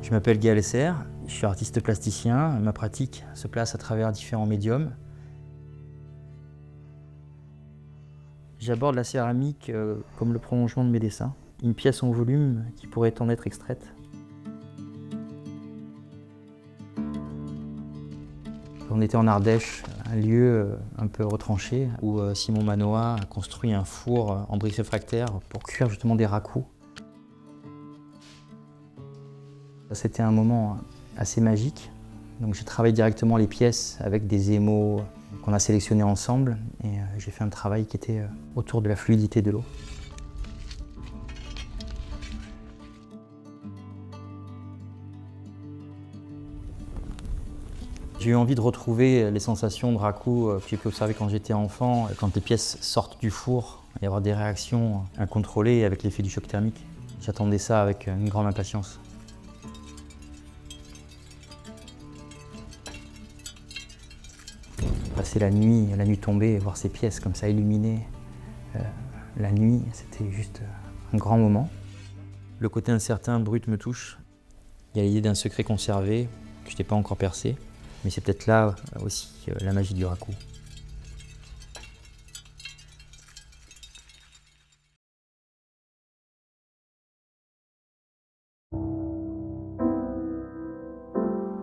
Je m'appelle Gaël Esser, je suis artiste plasticien. Ma pratique se place à travers différents médiums. J'aborde la céramique comme le prolongement de mes dessins, une pièce en volume qui pourrait en être extraite. On était en Ardèche, un lieu un peu retranché, où Simon Manoa a construit un four en briques réfractaires pour cuire justement des rakus. C'était un moment assez magique. Donc j'ai travaillé directement les pièces avec des émaux qu'on a sélectionnés ensemble et j'ai fait un travail qui était autour de la fluidité de l'eau. J'ai eu envie de retrouver les sensations de raku que j'ai pu observer quand j'étais enfant, quand les pièces sortent du four et avoir des réactions incontrôlées avec l'effet du choc thermique. J'attendais ça avec une grande impatience. Passer la nuit tombée et voir ces pièces comme ça illuminées, la nuit, c'était juste un grand moment. Le côté incertain, brut me touche. Il y a l'idée d'un secret conservé que je n'ai pas encore percé, mais c'est peut-être là aussi la magie du raku.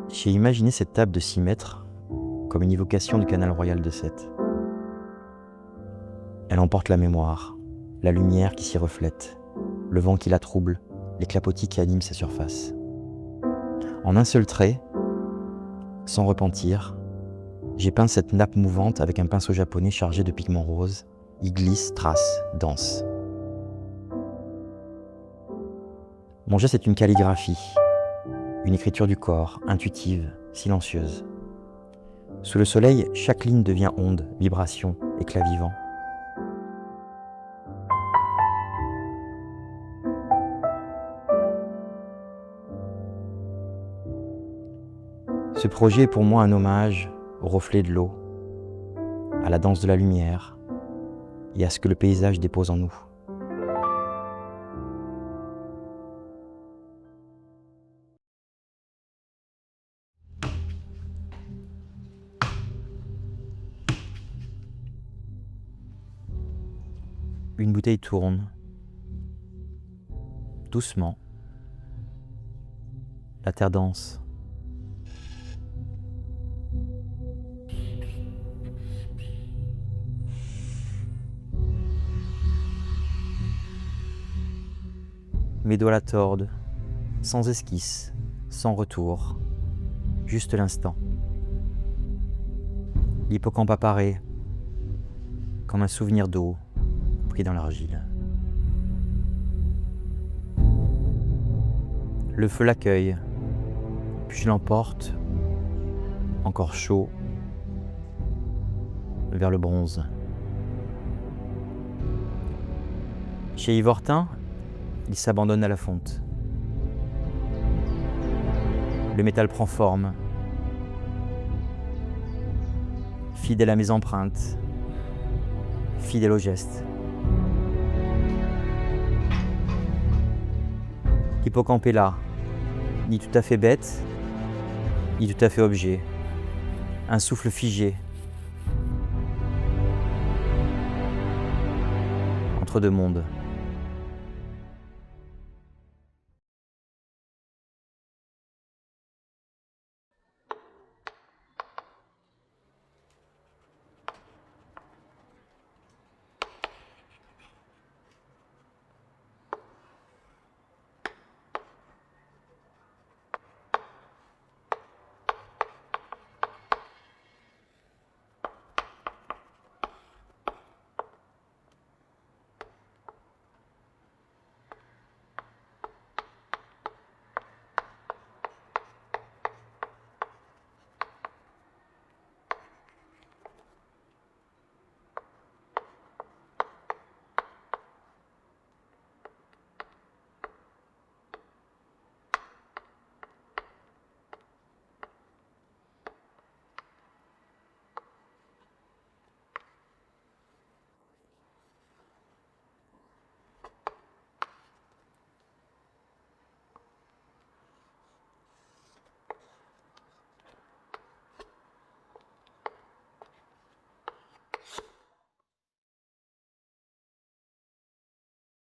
J'ai imaginé cette table de 6 mètres comme une évocation du canal royal de Sète. Elle emporte la mémoire, la lumière qui s'y reflète, le vent qui la trouble, les clapotis qui animent sa surface. En un seul trait, sans repentir, j'ai peint cette nappe mouvante avec un pinceau japonais chargé de pigments roses. Il glisse, trace, danse. Mon geste est une calligraphie, une écriture du corps, intuitive, silencieuse. Sous le soleil, chaque ligne devient onde, vibration, éclat vivant. Ce projet est pour moi un hommage au reflet de l'eau, à la danse de la lumière et à ce que le paysage dépose en nous. Une bouteille tourne, doucement. La terre danse. Mes doigts la tordent, sans esquisse, sans retour, juste l'instant. L'hippocampe apparaît comme un souvenir d'eau pris dans l'argile. Le feu l'accueille, puis je l'emporte, encore chaud, vers le bronze. Chez Yvortin, il s'abandonne à la fonte. Le métal prend forme, fidèle à mes empreintes, fidèle au geste. L'hippocampe est là, ni tout à fait bête, ni tout à fait objet. Un souffle figé. Entre deux mondes.